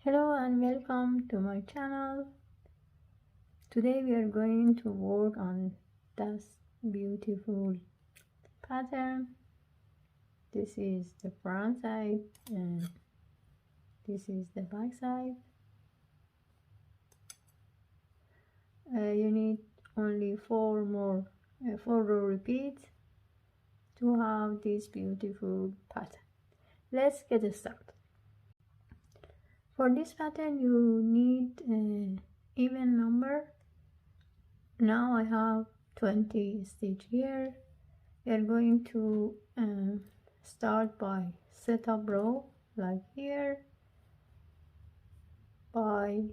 Hello and welcome to my channel. Today we are going to work on this beautiful pattern. This is the front side and this is the back side. You need only four row repeats to have this beautiful pattern. Let's get started. For this pattern you need an even number. Now I have 20 stitch here. We are going to start by setup row like here, by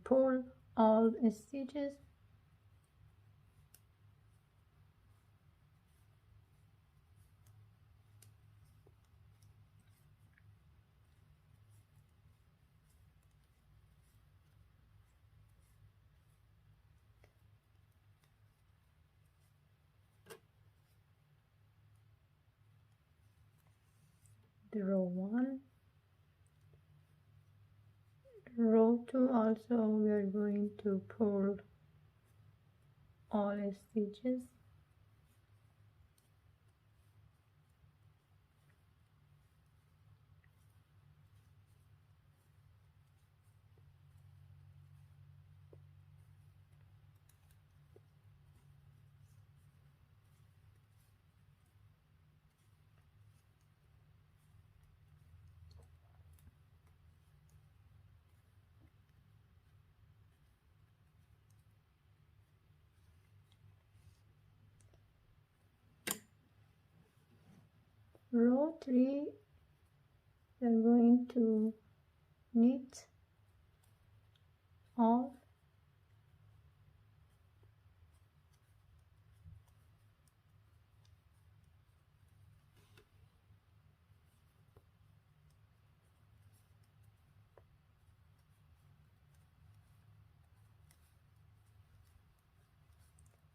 pull all stitches, the row 1, row 2 also we are going to pull all stitches, row 3 we are going to knit all,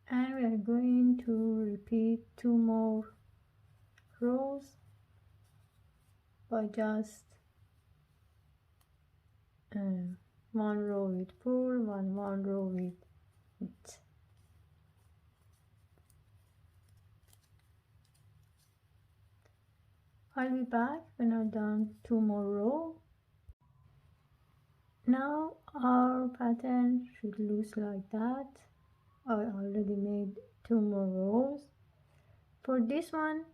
and we are going to repeat 2 more rows by just one row with pull, one row with knit. I'll be back when I've done 2 more rows. Now our pattern should look like that. I already made 2 more rows. For this one,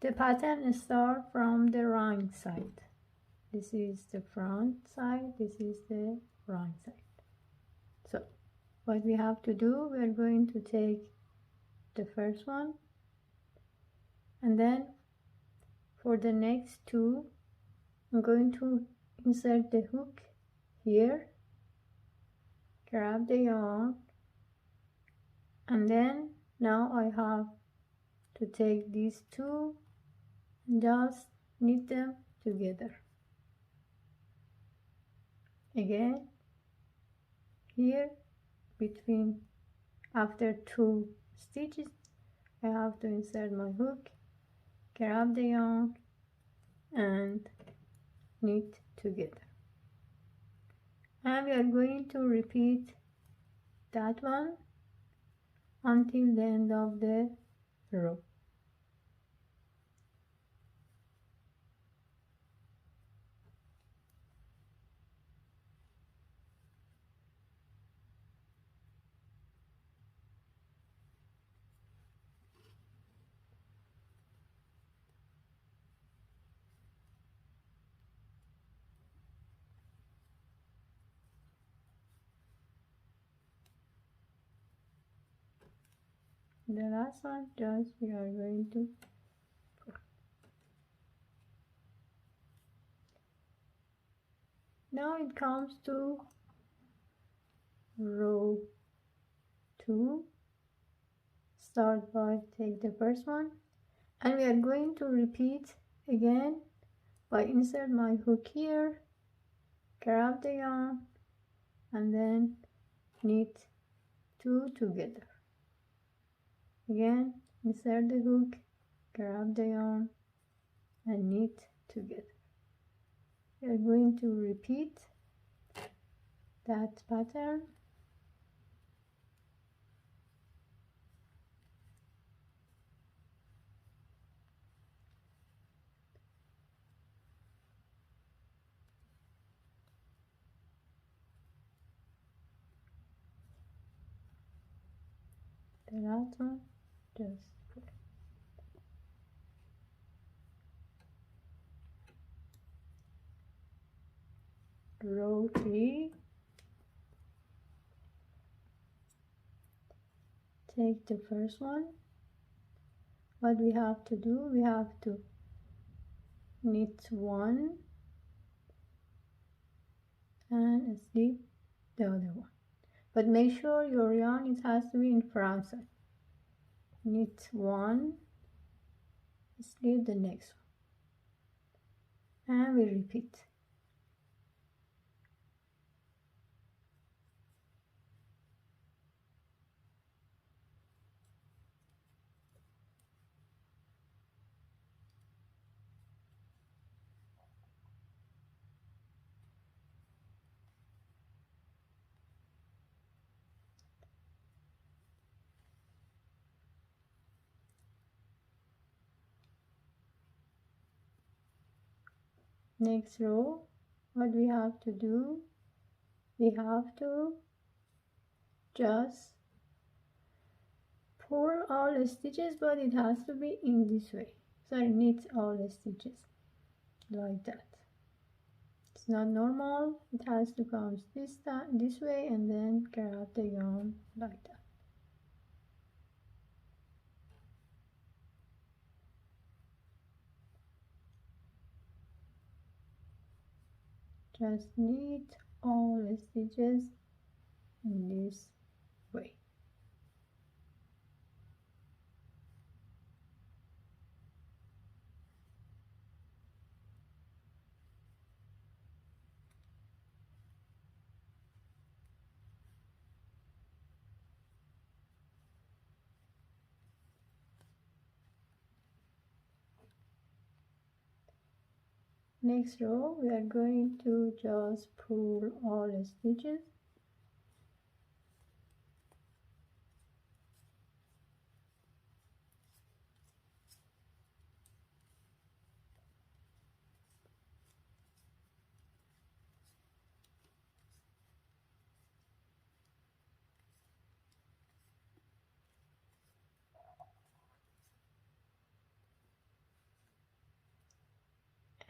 the pattern starts from the right side. This is the front side, this is the right side. So what we have to do, we are going to take the first one, and then for the next 2 I'm going to insert the hook here, grab the yarn, and then now I have to take these 2 and just knit them together. Again, here between, after 2 stitches, I have to insert my hook, grab the yarn and knit together. And we are going to repeat that one until the end of the row. The last one, just we are going to pull. Now it comes to row 2. Start by take the first one, and we are going to repeat again by insert my hook here, grab the yarn, and then knit 2 together. Again, insert the hook, grab the yarn and knit together. We are going to repeat that pattern. The last one, just row 3, take the first one. What we have to do, we have to knit 1 and slip the other one, but make sure your yarn, it has to be in front side. Knit 1, slip the next one, and we repeat. Next row, what we have to do, we have to just pull all the stitches, but it has to be in this way. So I knit all the stitches like that. It's not normal, it has to come this way, and then grab the yarn like that. Just knit all the stitches in this way. Next row, we are going to just pull all the stitches.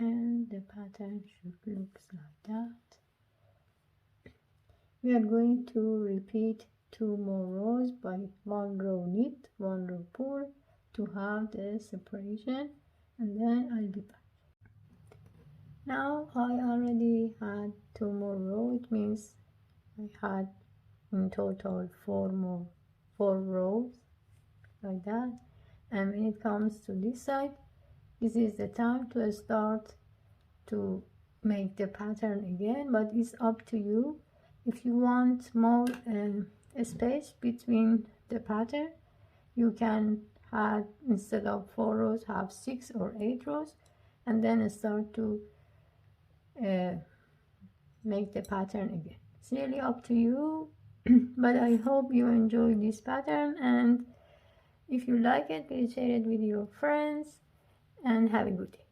And the pattern should look like that. We are going to repeat 2 more rows by 1 row knit, 1 row pull to have the separation, and then I'll be back. Now I already had 2 more rows. It means I had in total 4 rows like that. And when it comes to this side, this is the time to start to make the pattern again, but it's up to you. If you want more space between the pattern, you can have, instead of 4 rows, have 6 or 8 rows, and then start to make the pattern again. It's really up to you, but I hope you enjoy this pattern, and if you like it, please share it with your friends, and have a good day.